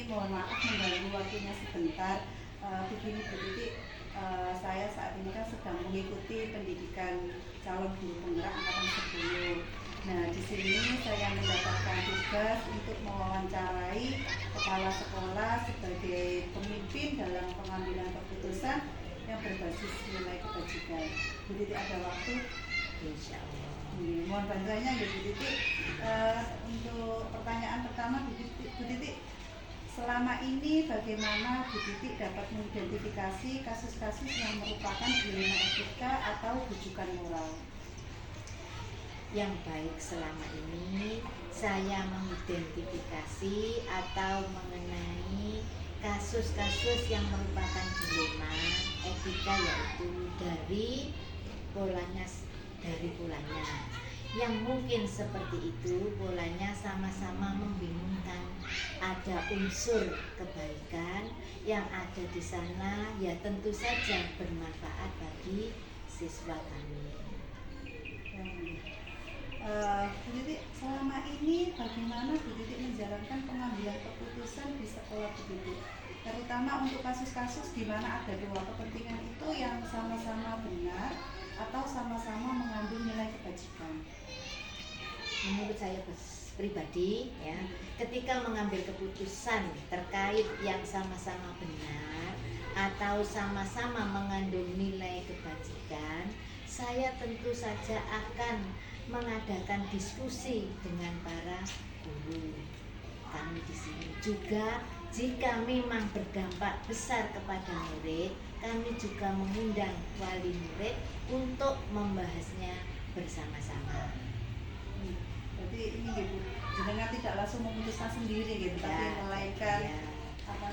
mohon maaf mengganggu waktunya sebentar. Begini Bu Titi, saya saat ini kan sedang mengikuti pendidikan calon guru penggerak angkatan 10. Nah, di sini saya mendapatkan tugas untuk mewawancarai kepala sekolah sebagai pemimpin dalam pengambilan keputusan yang berbasis nilai kebajikan. Bu Titi ada waktu? Insya Allah. Mohon bantuannya ya Bu Titi. Untuk pertanyaan pertama Bu Titi, selama ini bagaimana Bu Titi dapat mengidentifikasi kasus-kasus yang merupakan dilema etika atau rujukan moral? Yang baik selama ini saya mengidentifikasi atau mengenai kasus-kasus yang merupakan dilema etika, yaitu dari polanya yang mungkin seperti itu, polanya sama-sama membingungkan. Ada unsur kebaikan yang ada di sana, ya tentu saja bermanfaat bagi siswa kami. Bu Titi, selama ini bagaimana Bu Titi menjalankan pengambilan keputusan di sekolah Bu Titi, terutama untuk kasus-kasus di mana ada dua kepentingan itu yang sama-sama benar atau sama-sama mengambil nilai kebajikan? Menurut saya pribadi, ya, ketika mengambil keputusan terkait yang sama-sama benar atau sama-sama mengandung nilai kebajikan, saya tentu saja akan mengadakan diskusi dengan para guru. Kami di sini juga, jika memang berdampak besar kepada murid, kami juga mengundang wali murid untuk membahasnya bersama-sama. Berarti ini gitu, jenengan tidak langsung memutuskan sendiri gitu, tapi melainkan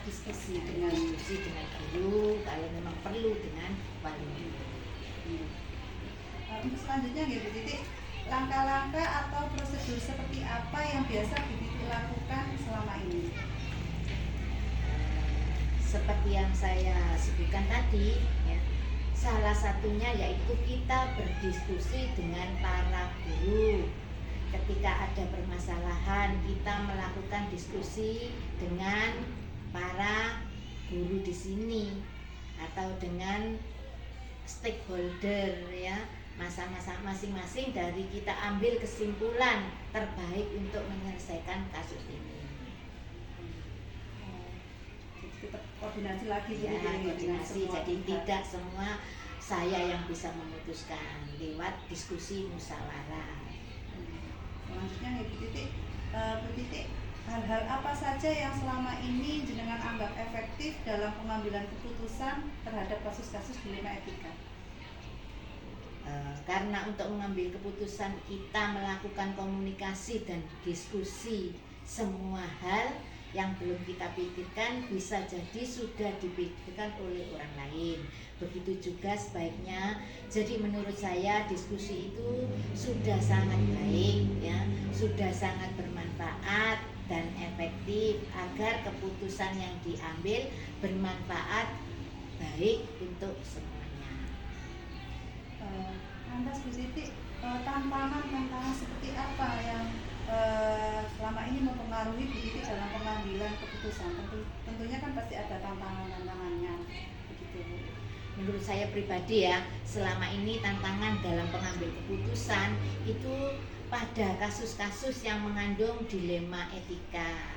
diskusi dengan guru, kalau memang perlu dengan wali murid. Untuk selanjutnya Bu Titi, langkah-langkah atau prosedur seperti apa yang biasa Bu Titi lakukan selama ini? Seperti yang saya sebutkan tadi, ya, salah satunya yaitu kita berdiskusi dengan para guru. Ketika ada permasalahan, kita melakukan diskusi dengan para guru di sini atau dengan stakeholder, ya, masa-masa masing-masing, dari kita ambil kesimpulan terbaik untuk menyelesaikan kasus ini. Kita koordinasi lagi ya, koordinasi, jadi tidak semua saya yang bisa memutuskan, lewat diskusi musyawarah. Selanjutnya Bu Titi, hal-hal apa saja yang selama ini jenengan anggap efektif dalam pengambilan keputusan terhadap kasus-kasus dilema etika? Karena untuk mengambil keputusan kita melakukan komunikasi dan diskusi, semua hal yang belum kita pikirkan bisa jadi sudah dipikirkan oleh orang lain. Begitu juga sebaiknya. Jadi menurut saya diskusi itu sudah sangat baik, ya, sudah sangat bermanfaat dan efektif agar keputusan yang diambil bermanfaat baik untuk semuanya. Lantas Bu Titi, tantangan seperti apa yang selama ini mempengaruhi Bu Titi dalam pengambilan keputusan? Tentunya kan pasti ada tantangannya, begitu Bu. Menurut saya pribadi, ya, selama ini tantangan dalam pengambil keputusan itu pada kasus-kasus yang mengandung dilema etika.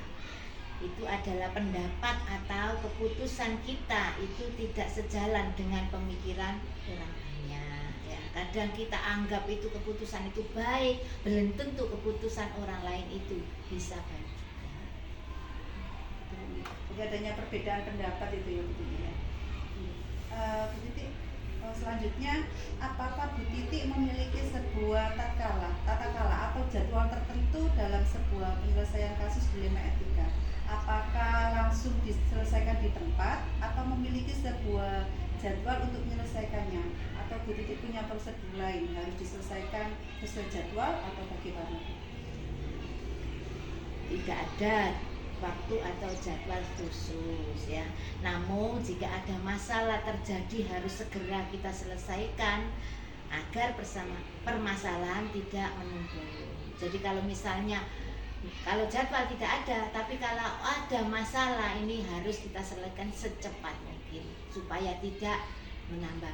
Itu adalah pendapat atau keputusan kita itu tidak sejalan dengan pemikiran orang banyak, ya. Kadang kita anggap itu keputusan itu baik, belum tentu keputusan orang lain itu bisa baik juga. Jadi adanya perbedaan pendapat itu ya Bu Titi, ya. Bu Titi, selanjutnya, apakah Bu Titi memiliki sebuah tata kala atau jadwal tertentu dalam sebuah penyelesaian kasus dilema etika? Apakah langsung diselesaikan di tempat atau memiliki sebuah jadwal untuk menyelesaikannya, atau Bu Titi punya prosedur lain, harus diselesaikan sesuai jadwal atau bagaimana? Tidak ada waktu atau jadwal khusus, ya. Namun jika ada masalah terjadi harus segera kita selesaikan agar permasalahan tidak menumpuk. Jadi kalau misalnya Kalau jadwal tidak ada, tapi kalau ada masalah ini harus kita selesaikan secepat mungkin supaya tidak menambah.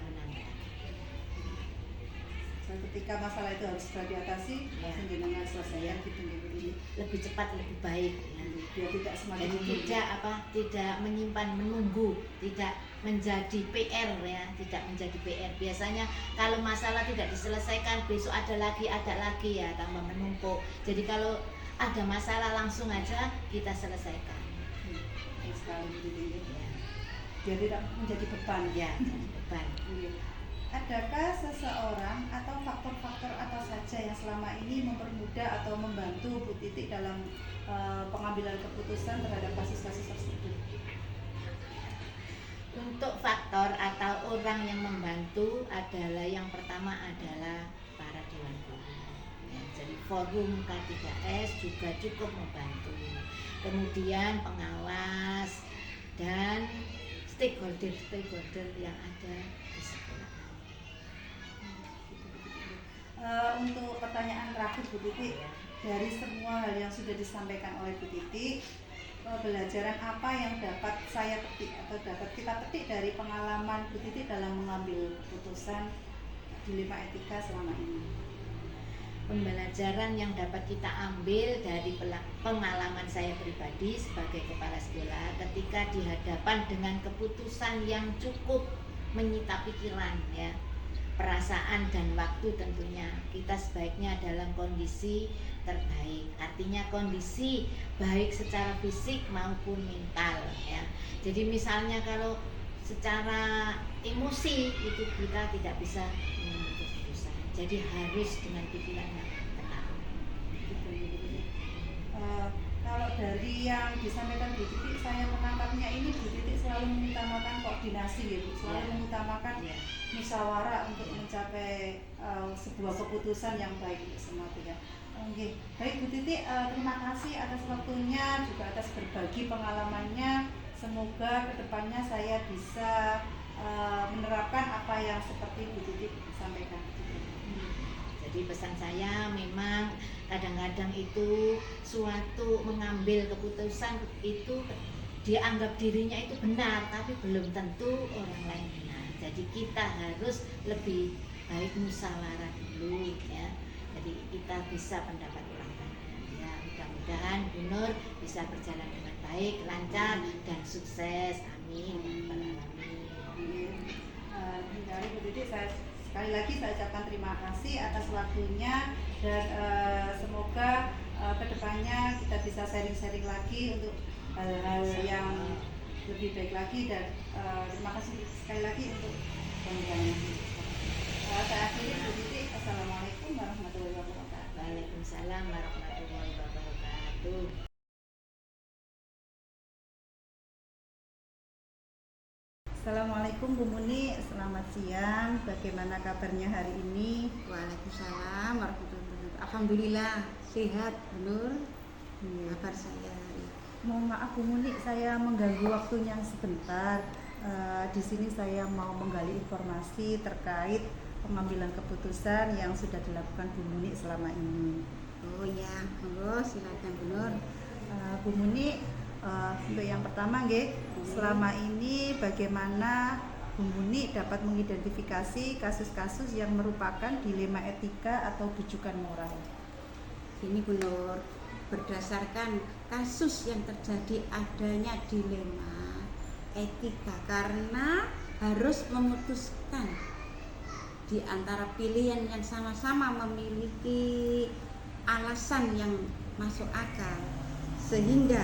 So, ketika masalah itu harus segera diatasi, Ya. langsung jenengan selesaikan gitu ini. Lebih cepat lebih baik. Ya. Biar tidak semakin Jadi tidak menyimpan menunggu, tidak menjadi PR ya, tidak menjadi PR. Biasanya kalau masalah tidak diselesaikan besok ada lagi ya, tambah menumpuk. Jadi kalau ada masalah langsung aja kita selesaikan. sekali gitu. Ya, Biar tidak menjadi beban. ya jadi beban. Adakah seseorang atau faktor-faktor apa saja yang selama ini mempermudah atau membantu Bu Titik dalam pengambilan keputusan terhadap kasus-kasus tersebut? Untuk faktor atau orang yang membantu adalah yang pertama adalah para dewan guru. Ya, jadi forum K3S juga cukup membantu. Kemudian pengawas dan stakeholder yang ada di sekolah. Untuk pertanyaan terakhir Bu Titik, dari semua hal yang sudah disampaikan oleh Bu Titik, pembelajaran apa yang dapat saya petik atau dapat kita petik dari pengalaman Bu Titik dalam mengambil keputusan dilema etika selama ini? Pembelajaran yang dapat kita ambil dari pengalaman saya pribadi sebagai kepala sekolah ketika dihadapan dengan keputusan yang cukup menyita pikiran ya, perasaan dan waktu, tentunya kita sebaiknya dalam kondisi terbaik, artinya kondisi baik secara fisik maupun mental ya. Jadi misalnya kalau secara emosi itu kita tidak bisa mengambil keputusan, jadi harus dengan pikiran yang tenang. Kalau dari yang disampaikan Bu Titik, saya menangkapnya ini Bu Titik selalu mengutamakan koordinasi gitu, selalu mengutamakan musyawarah untuk mencapai sebuah keputusan yang baik untuk semua pihak. Oke, baik Bu Titik, terima kasih atas waktunya, juga atas berbagi pengalamannya. Semoga kedepannya saya bisa menerapkan apa yang seperti Bu Titik sampaikan. Jadi pesan saya memang kadang-kadang itu suatu mengambil keputusan itu dianggap dirinya itu benar, tapi belum tentu orang lain benar. Jadi kita harus lebih baik musyawarah dulu ya. Jadi kita bisa pendapat orang lain. Ya, mudah-mudahan Bu Nur bisa berjalan dengan baik, lancar dan sukses. Amin. Ya Rabbal Alamin. Dari Bu Titik, sekali lagi saya ucapkan terima kasih atas waktunya dan semoga kedepannya kita bisa sharing-sharing lagi untuk hal-hal yang lebih baik lagi, dan terima kasih sekali lagi untuk pembicaraannya. Saya akhiri Bu Titik. Assalamualaikum warahmatullahi wabarakatuh. Waalaikumsalam warahmatullahi wabarakatuh. Assalamualaikum Bu Muni, selamat siang. Bagaimana kabarnya hari ini? Waalaikumsalam warahmatullahi wabarakatuh. Alhamdulillah sehat, Nur. Kabar saya. Mohon maaf Bu Muni, saya mengganggu waktunya sebentar. Di sini saya mau menggali informasi terkait pengambilan keputusan yang sudah dilakukan Bu Muni selama ini. Oh ya, monggo silakan Bu Nur. Bu Muni, untuk yang pertama selama ini bagaimana Bu Muni dapat mengidentifikasi kasus-kasus yang merupakan dilema etika atau bujukan moral? Ini Bu Nur, berdasarkan kasus yang terjadi adanya dilema etika karena harus memutuskan di antara pilihan yang sama-sama memiliki alasan yang masuk akal, sehingga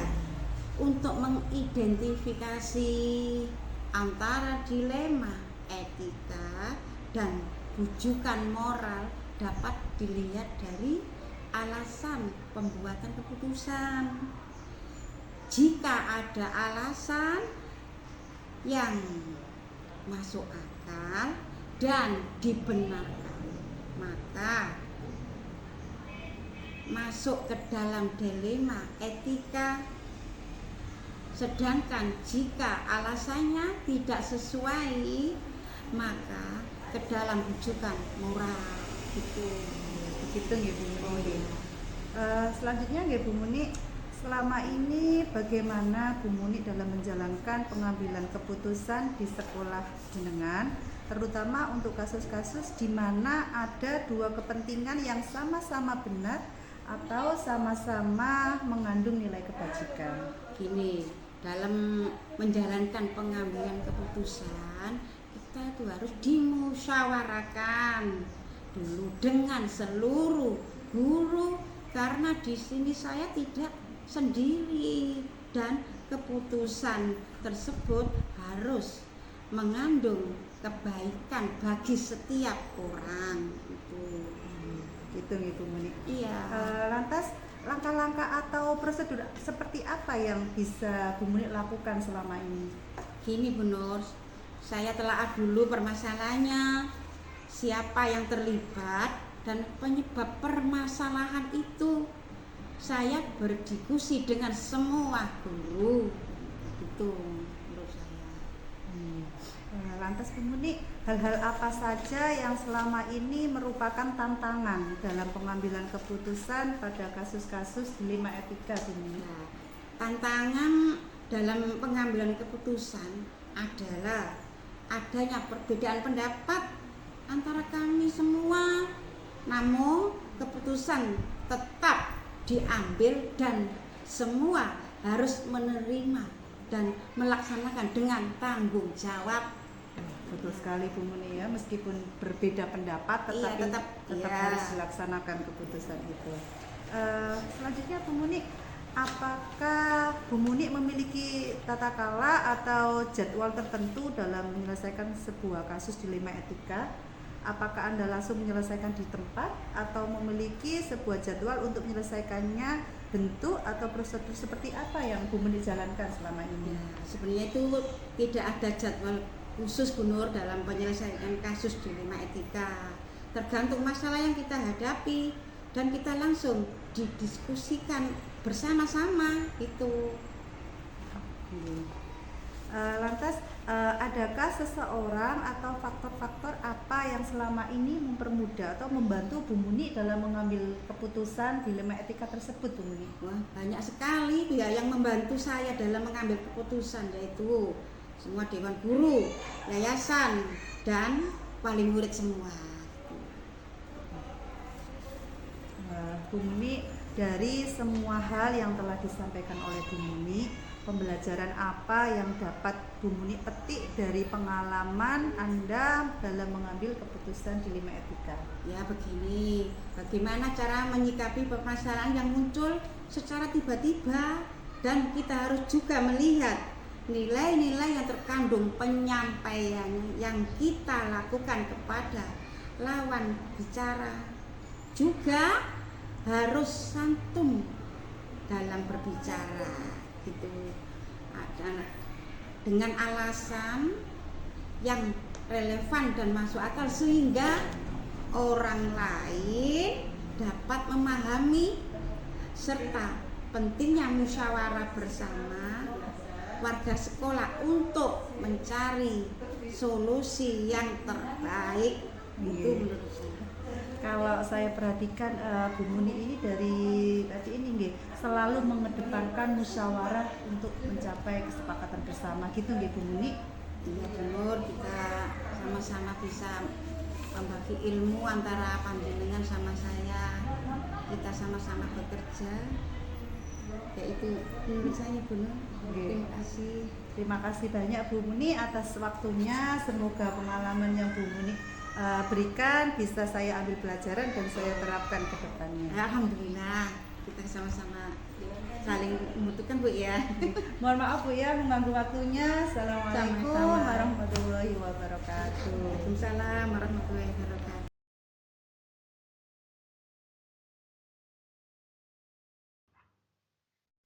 untuk mengidentifikasi antara dilema etika dan bujukan moral dapat dilihat dari alasan pembuatan keputusan. Jika ada alasan yang masuk akal dan dibenarkan, maka masuk ke dalam dilema etika. Sedangkan jika alasannya tidak sesuai, maka ke dalam bujukan moral. Begitu ya Bu Muni. Selanjutnya nggih Bu Muni, selama ini bagaimana Bu Muni dalam menjalankan pengambilan keputusan di sekolah jenengan, terutama untuk kasus-kasus di mana ada dua kepentingan yang sama-sama benar atau sama-sama mengandung nilai kebajikan. Gini, dalam menjalankan pengambilan keputusan kita itu harus dimusyawarahkan dulu dengan seluruh guru, karena di sini saya tidak sendiri dan keputusan tersebut harus mengandung kebaikan bagi setiap orang itu. Gitu nih Bu Muni. Iya. Lantas langkah-langkah atau prosedur seperti apa yang bisa Bu Muni lakukan selama ini? Gini Bu Nur, saya telaah dulu permasalahannya, siapa yang terlibat dan penyebab permasalahan itu. Saya berdiskusi dengan semua guru, itu menurut saya. Lantas Bu Muni, hal-hal apa saja yang selama ini merupakan tantangan dalam pengambilan keputusan pada kasus-kasus dilema etika Bu Muni? Nah, tantangan dalam pengambilan keputusan adalah adanya perbedaan pendapat antara kami semua, namun keputusan tetap diambil dan semua harus menerima dan melaksanakan dengan tanggung jawab. Betul sekali Bu Muni ya, meskipun berbeda pendapat Iya, tetapi tetap iya. harus dilaksanakan keputusan itu. Selanjutnya Bu Muni, apakah Bu Muni memiliki tata cara atau jadwal tertentu dalam menyelesaikan sebuah kasus dilema etika? Apakah Anda langsung menyelesaikan di tempat atau memiliki sebuah jadwal untuk menyelesaikannya, bentuk atau prosedur seperti apa yang Bu Muni jalankan selama ini? Ya, sebenarnya itu tidak ada jadwal khusus Bu Nur dalam penyelesaian kasus dilema etika. Tergantung masalah yang kita hadapi dan kita langsung didiskusikan bersama-sama itu. Lantas adakah seseorang atau faktor-faktor apa yang selama ini mempermudah atau membantu Bu Muni dalam mengambil keputusan dilema etika tersebut Bu Muni? Wah, banyak sekali pihak yang membantu saya dalam mengambil keputusan, yaitu semua dewan guru, yayasan, dan wali murid semua. Bu Muni, dari semua hal yang telah disampaikan oleh Bu Muni, pembelajaran apa yang dapat Bu Muni petik dari pengalaman Anda dalam mengambil keputusan dilema etika? Ya begini, bagaimana cara menyikapi permasalahan yang muncul secara tiba-tiba, dan kita harus juga melihat nilai-nilai yang terkandung penyampaian yang kita lakukan kepada lawan bicara. Juga harus santun dalam berbicara, gitu. Ada dengan alasan yang relevan dan masuk akal sehingga orang lain dapat memahami, serta pentingnya musyawarah bersama warga sekolah untuk mencari solusi yang terbaik. Itu menurut saya. Kalau saya perhatikan Bu Muni ini dari tadi ini nggih, selalu mengedepankan musyawarah untuk mencapai kesepakatan bersama gitu nggih Bu Muni. Iya benar, kita sama-sama bisa membagi ilmu antara panjenengan sama saya. Kita sama-sama bekerja. Ya itu menurut saya benar. Terima kasih. Terima kasih banyak Bu Muni atas waktunya. Semoga pengalaman yang Bu Muni berikan bisa saya ambil pelajaran dan saya terapkan ke depannya. Alhamdulillah, kita sama-sama saling membutuhkan Bu ya. Mohon maaf Bu ya mengganggu waktunya. Assalamualaikum Sama-sama. warahmatullahi wabarakatuh. Waalaikumsalam warahmatullahi wabarakatuh.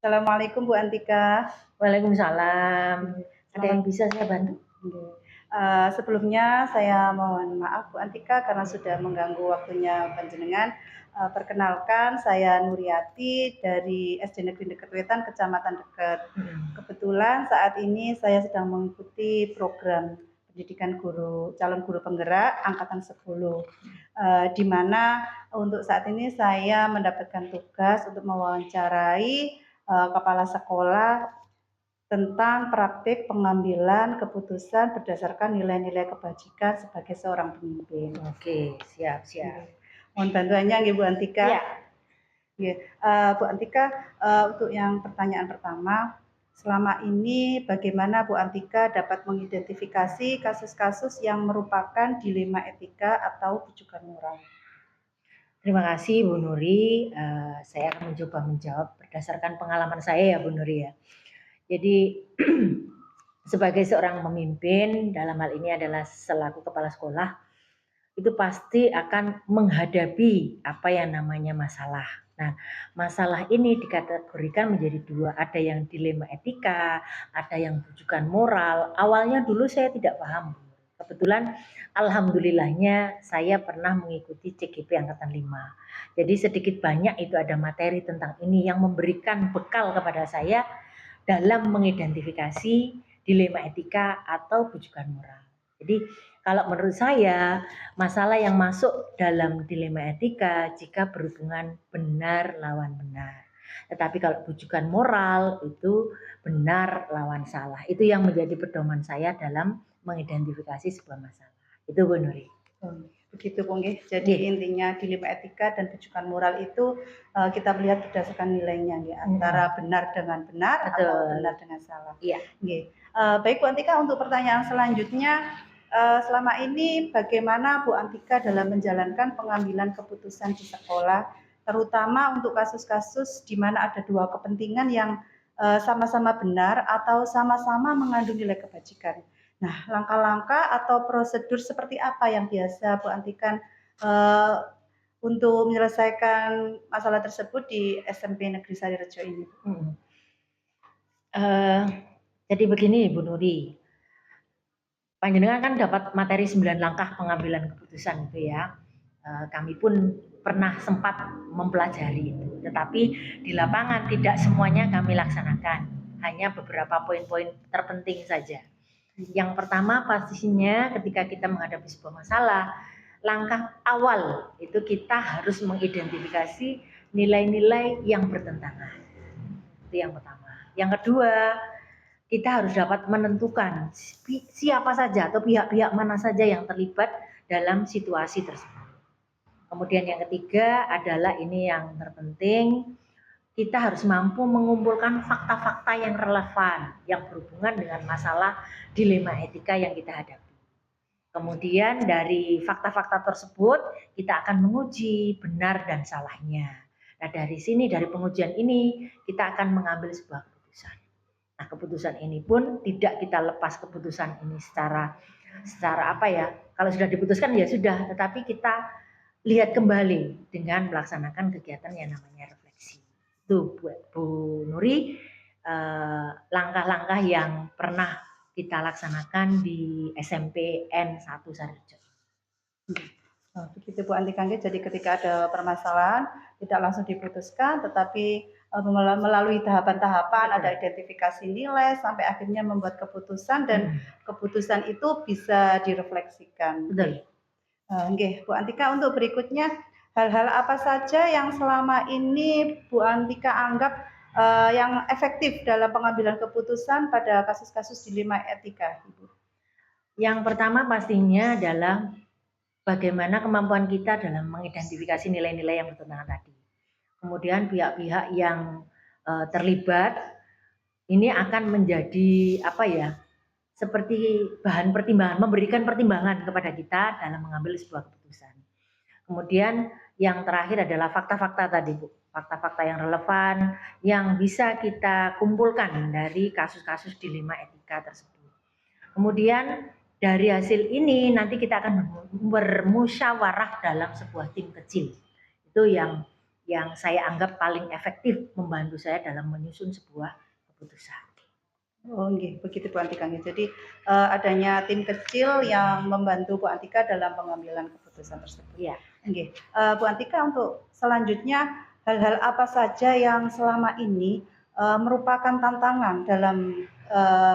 Assalamualaikum Bu Antika. Waalaikumsalam. Ada yang bisa saya bantu? Sebelumnya saya mohon maaf Bu Antika karena sudah mengganggu waktunya panjenengan. Perkenalkan saya Nuriati dari SD Negeri Dekat Wetan, Kecamatan Dekat. Kebetulan saat ini saya sedang mengikuti program pendidikan guru, calon guru penggerak angkatan 10. Di mana untuk saat ini saya mendapatkan tugas untuk mewawancarai kepala sekolah tentang praktik pengambilan keputusan berdasarkan nilai-nilai kebajikan sebagai seorang pemimpin. Oke, siap. Mohon bantuannya nggih Bu Antika. Iya. Nggih, Bu Antika, untuk yang pertanyaan pertama, selama ini bagaimana Bu Antika dapat mengidentifikasi kasus-kasus yang merupakan dilema etika atau bujukan moral? Terima kasih Bu Nuri. Saya akan mencoba menjawab berdasarkan pengalaman saya ya Bu Nuri ya. Jadi sebagai seorang pemimpin, dalam hal ini adalah selaku kepala sekolah, itu pasti akan menghadapi apa yang namanya masalah. Nah, masalah ini dikategorikan menjadi dua, ada yang dilema etika, ada yang bujukan moral. Awalnya dulu saya tidak paham. Kebetulan alhamdulillahnya saya pernah mengikuti CGP Angkatan 5. Jadi sedikit banyak itu ada materi tentang ini yang memberikan bekal kepada saya dalam mengidentifikasi dilema etika atau bujukan moral. Jadi kalau menurut saya, masalah yang masuk dalam dilema etika jika berhubungan benar lawan benar. Tetapi kalau bujukan moral itu benar lawan salah. Itu yang menjadi pedoman saya dalam mengidentifikasi sebuah masalah. Itu Bu Nuri. Begitu Bu nggih. Jadi intinya dilema etika dan bujukan moral itu kita melihat berdasarkan nilainya nggih, antara benar dengan benar atau benar dengan salah. Iya. Nggih. Baik Bu Antika, untuk pertanyaan selanjutnya, selama ini bagaimana Bu Antika dalam menjalankan pengambilan keputusan di sekolah, terutama untuk kasus-kasus di mana ada dua kepentingan yang sama-sama benar atau sama-sama mengandung nilai kebajikan. Nah, langkah-langkah atau prosedur seperti apa yang biasa Bu Antika untuk menyelesaikan masalah tersebut di SMP Negeri Sarirejo ini? Jadi begini Bu Nuri, panjenengan kan dapat materi 9 langkah pengambilan keputusan itu ya. Kami pun pernah sempat mempelajari itu, tetapi di lapangan tidak semuanya kami laksanakan, hanya beberapa poin-poin terpenting saja. Yang pertama pastinya ketika kita menghadapi sebuah masalah, langkah awal itu kita harus mengidentifikasi nilai-nilai yang bertentangan. Itu yang pertama. Yang kedua, kita harus dapat menentukan siapa saja atau pihak-pihak mana saja yang terlibat dalam situasi tersebut. Kemudian yang ketiga adalah ini yang terpenting, kita harus mampu mengumpulkan fakta-fakta yang relevan yang berhubungan dengan masalah dilema etika yang kita hadapi. Kemudian dari fakta-fakta tersebut kita akan menguji benar dan salahnya. Nah dari sini, dari pengujian ini kita akan mengambil sebuah keputusan. Nah keputusan ini pun tidak kita lepas keputusan ini secara apa ya, kalau sudah diputuskan ya sudah, tetapi kita lihat kembali dengan melaksanakan kegiatan yang namanya refleksi. Itu buat Bu Nuri langkah-langkah yang pernah kita laksanakan di SMP N1 Sarirejo. Begitu Bu Antika, jadi ketika ada permasalahan tidak langsung diputuskan, tetapi melalui tahapan-tahapan, ada identifikasi nilai sampai akhirnya membuat keputusan dan keputusan itu bisa direfleksikan. Betul. Bu Antika, untuk berikutnya hal-hal apa saja yang selama ini Bu Antika anggap yang efektif dalam pengambilan keputusan pada kasus-kasus dilema etika, Ibu? Yang pertama pastinya adalah bagaimana kemampuan kita dalam mengidentifikasi nilai-nilai yang bertentangan tadi. Kemudian pihak-pihak yang terlibat ini akan menjadi apa ya? Seperti bahan pertimbangan, memberikan pertimbangan kepada kita dalam mengambil sebuah keputusan. Kemudian yang terakhir adalah fakta-fakta tadi Bu, fakta-fakta yang relevan yang bisa kita kumpulkan dari kasus-kasus dilema etika tersebut. Kemudian dari hasil ini nanti kita akan bermusyawarah dalam sebuah tim kecil. Itu yang saya anggap paling efektif membantu saya dalam menyusun sebuah keputusan. Oh, nggih, begitu Bu Antika. Jadi adanya tim kecil yang membantu Bu Antika dalam pengambilan keputusan tersebut. Iya. Nggih. Bu Antika, untuk selanjutnya hal-hal apa saja yang selama ini merupakan tantangan dalam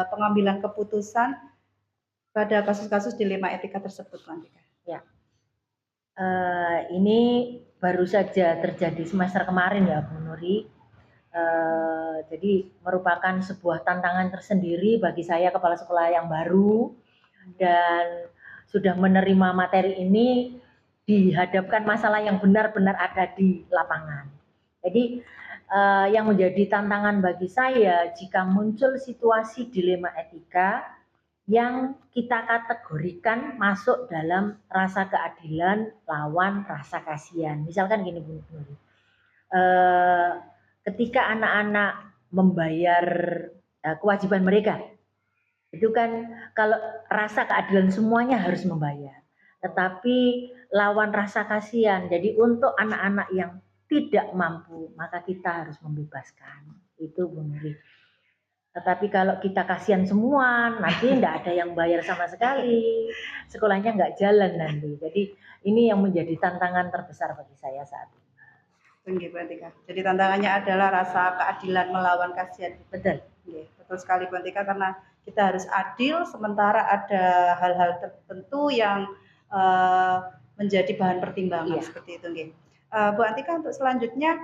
pengambilan keputusan pada kasus-kasus dilema etika tersebut, Bu Antika? Ya, ini baru saja terjadi semester kemarin ya, Bu Nuri. Jadi merupakan sebuah tantangan tersendiri bagi saya, kepala sekolah yang baru, dan sudah menerima materi ini dihadapkan masalah yang benar-benar ada di lapangan. Jadi yang menjadi tantangan bagi saya jika muncul situasi dilema etika yang kita kategorikan masuk dalam rasa keadilan lawan rasa kasihan. Misalkan gini Bu Nuri, ketika anak-anak membayar kewajiban mereka, itu kan kalau rasa keadilan semuanya harus membayar, tetapi lawan rasa kasihan. Jadi untuk anak-anak yang tidak mampu maka kita harus membebaskan, itu Bu Nuri. Tetapi kalau kita kasihan semua, nanti tidak ada yang bayar sama sekali, sekolahnya nggak jalan nanti. Jadi ini yang menjadi tantangan terbesar bagi saya saat ini. Bu Antika. Jadi tantangannya adalah rasa keadilan melawan kasihan. Betul. Betul sekali Bu Antika, karena kita harus adil, sementara ada hal-hal tertentu yang menjadi bahan pertimbangan, seperti itu. Bu Antika, untuk selanjutnya,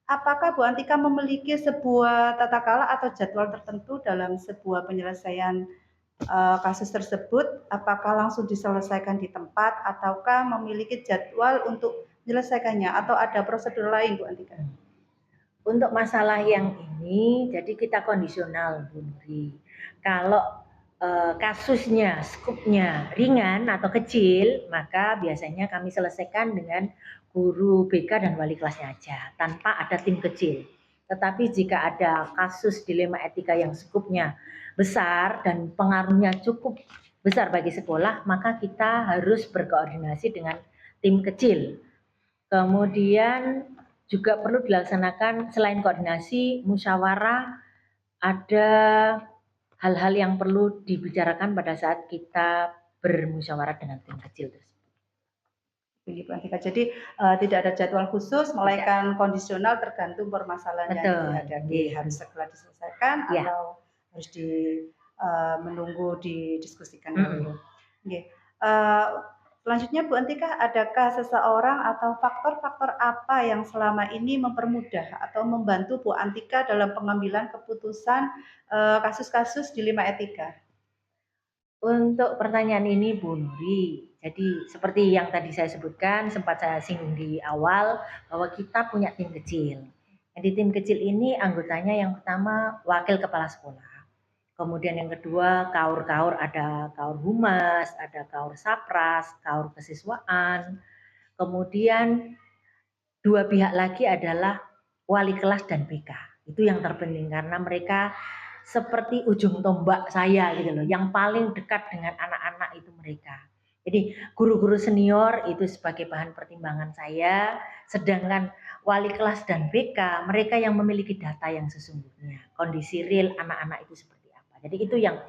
apakah Bu Antika memiliki sebuah tata cara atau jadwal tertentu dalam sebuah penyelesaian kasus tersebut? Apakah langsung diselesaikan di tempat ataukah memiliki jadwal untuk menyelesaikannya atau ada prosedur lain, Bu Antika? Untuk masalah yang ini, jadi kita kondisional, Bu Nuri. Kalau kasusnya, skupnya ringan atau kecil, maka biasanya kami selesaikan dengan guru BK dan wali kelasnya aja, tanpa ada tim kecil. Tetapi jika ada kasus dilema etika yang skupnya besar dan pengaruhnya cukup besar bagi sekolah, maka kita harus berkoordinasi dengan tim kecil. Kemudian juga perlu dilaksanakan selain koordinasi, musyawarah, ada hal-hal yang perlu dibicarakan pada saat kita bermusyawarah dengan tim kecil tersebut. Jadi tidak ada jadwal khusus, melainkan kondisional tergantung permasalahan yang dihadapi, harus segera diselesaikan atau harus menunggu didiskusikan dulu. Selanjutnya Bu Antika, adakah seseorang atau faktor-faktor apa yang selama ini mempermudah atau membantu Bu Antika dalam pengambilan keputusan kasus-kasus dilema etika? Untuk pertanyaan ini Bu Nuri, jadi seperti yang tadi saya sebutkan, sempat saya singgung di awal bahwa kita punya tim kecil. Di tim kecil ini anggotanya yang pertama wakil kepala sekolah. Kemudian yang kedua kaur-kaur, ada kaur humas, ada kaur sapras, kaur kesiswaan. Kemudian dua pihak lagi adalah wali kelas dan BK. Itu yang terpenting karena mereka seperti ujung tombak saya gitu loh. Yang paling dekat dengan anak-anak itu mereka. Jadi guru-guru senior itu sebagai bahan pertimbangan saya, sedangkan wali kelas dan BK mereka yang memiliki data yang sesungguhnya, kondisi real anak-anak itu seperti apa. Jadi itu yang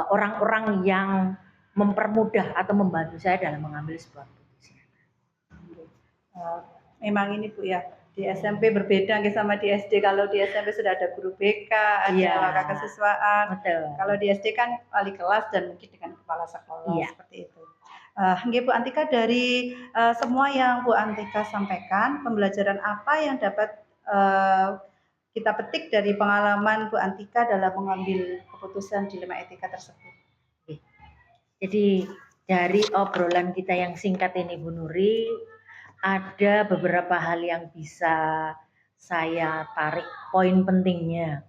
orang-orang yang mempermudah atau membantu saya dalam mengambil sebuah keputusan. Memang ini Bu ya, di SMP berbeda sama di SD. Kalau di SMP sudah ada guru BK, ada wakil kesiswaan. Kalau di SD kan wali kelas dan mungkin dengan kepala sekolah, seperti itu. Bu Antika, dari semua yang Bu Antika sampaikan, pembelajaran apa yang dapat kita petik dari pengalaman Bu Antika dalam mengambil keputusan dilema etika tersebut? Jadi dari obrolan kita yang singkat ini Bu Nuri, ada beberapa hal yang bisa saya tarik poin pentingnya,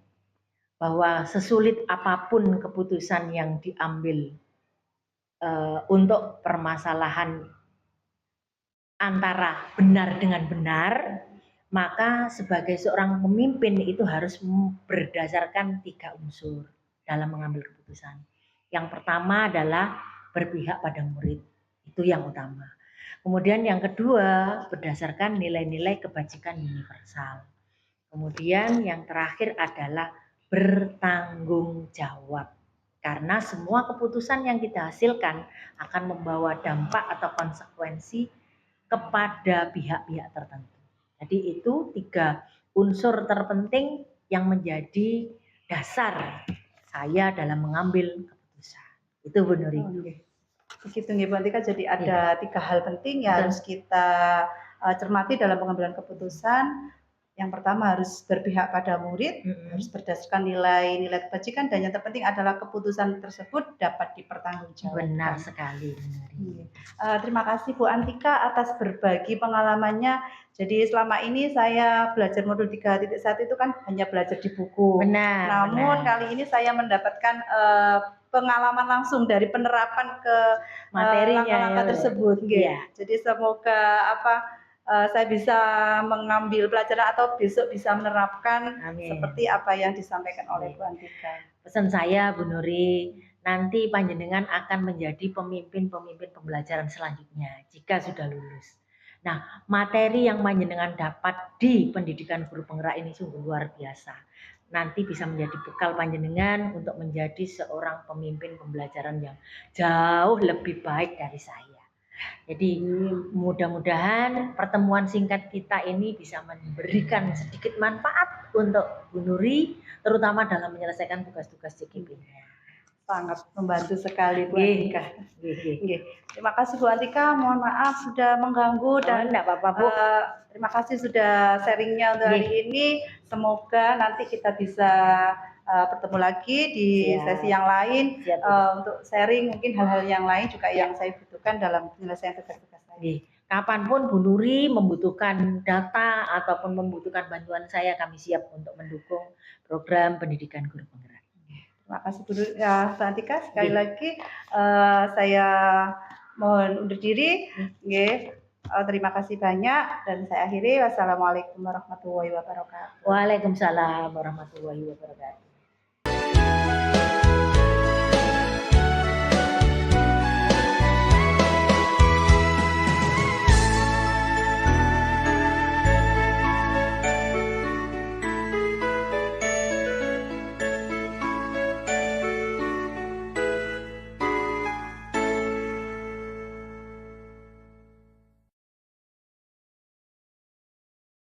bahwa sesulit apapun keputusan yang diambil untuk permasalahan antara benar dengan benar, maka sebagai seorang pemimpin itu harus berdasarkan 3 unsur dalam mengambil keputusan. Yang pertama adalah berpihak pada murid, itu yang utama. Kemudian yang kedua berdasarkan nilai-nilai kebajikan universal. Kemudian yang terakhir adalah bertanggung jawab. Karena semua keputusan yang kita hasilkan akan membawa dampak atau konsekuensi kepada pihak-pihak tertentu. Jadi itu 3 unsur terpenting yang menjadi dasar saya dalam mengambil keputusan. Itu Bu Nuri. Oh, nggih. Begitu nggih Bu Antika, jadi ada 3 hal penting yang Betul. harus kita cermati dalam pengambilan keputusan. Yang pertama harus berpihak pada murid, harus berdasarkan nilai-nilai kebajikan, dan yang terpenting adalah keputusan tersebut dapat dipertanggungjawabkan. Benar sekali Bu Nuri. Terima kasih Bu Antika atas berbagi pengalamannya. Jadi selama ini saya belajar modul 3.1 itu kan hanya belajar di buku. Benar. Namun kali ini saya mendapatkan pengalaman langsung dari penerapan ke Materinya langkah-langkah ya, tersebut. Iya. Jadi semoga saya bisa mengambil pelajaran atau besok bisa menerapkan Amin. seperti apa yang disampaikan oleh Bu Antika. Pesan saya Bu Nuri, nanti panjenengan akan menjadi pemimpin-pemimpin pembelajaran selanjutnya jika sudah lulus. Nah, materi yang panjenengan dapat di pendidikan guru penggerak ini sungguh luar biasa. Nanti bisa menjadi bekal panjenengan untuk menjadi seorang pemimpin pembelajaran yang jauh lebih baik dari saya. Jadi mudah-mudahan pertemuan singkat kita ini bisa memberikan sedikit manfaat untuk Bu Nuri, terutama dalam menyelesaikan tugas-tugas CGP-nya. Sangat membantu sekali Bu Antika. Nggih. Terima kasih Bu Antika, mohon maaf sudah mengganggu dan enggak apa-apa Bu. Terima kasih sudah sharingnya untuk hari ini. Semoga nanti kita bisa bertemu lagi di sesi yang lain untuk sharing mungkin hal-hal yang lain juga yang saya butuhkan dalam penyelesaian tugas-tugas saya. Kapanpun Bu Nuri membutuhkan data ataupun membutuhkan bantuan saya, kami siap untuk mendukung program pendidikan guru penggerak. Terima kasih Bu Antika. Sekali lagi saya mohon undur diri. Terima kasih banyak dan saya akhiri. Wassalamualaikum warahmatullahi wabarakatuh. Waalaikumsalam warahmatullahi wabarakatuh.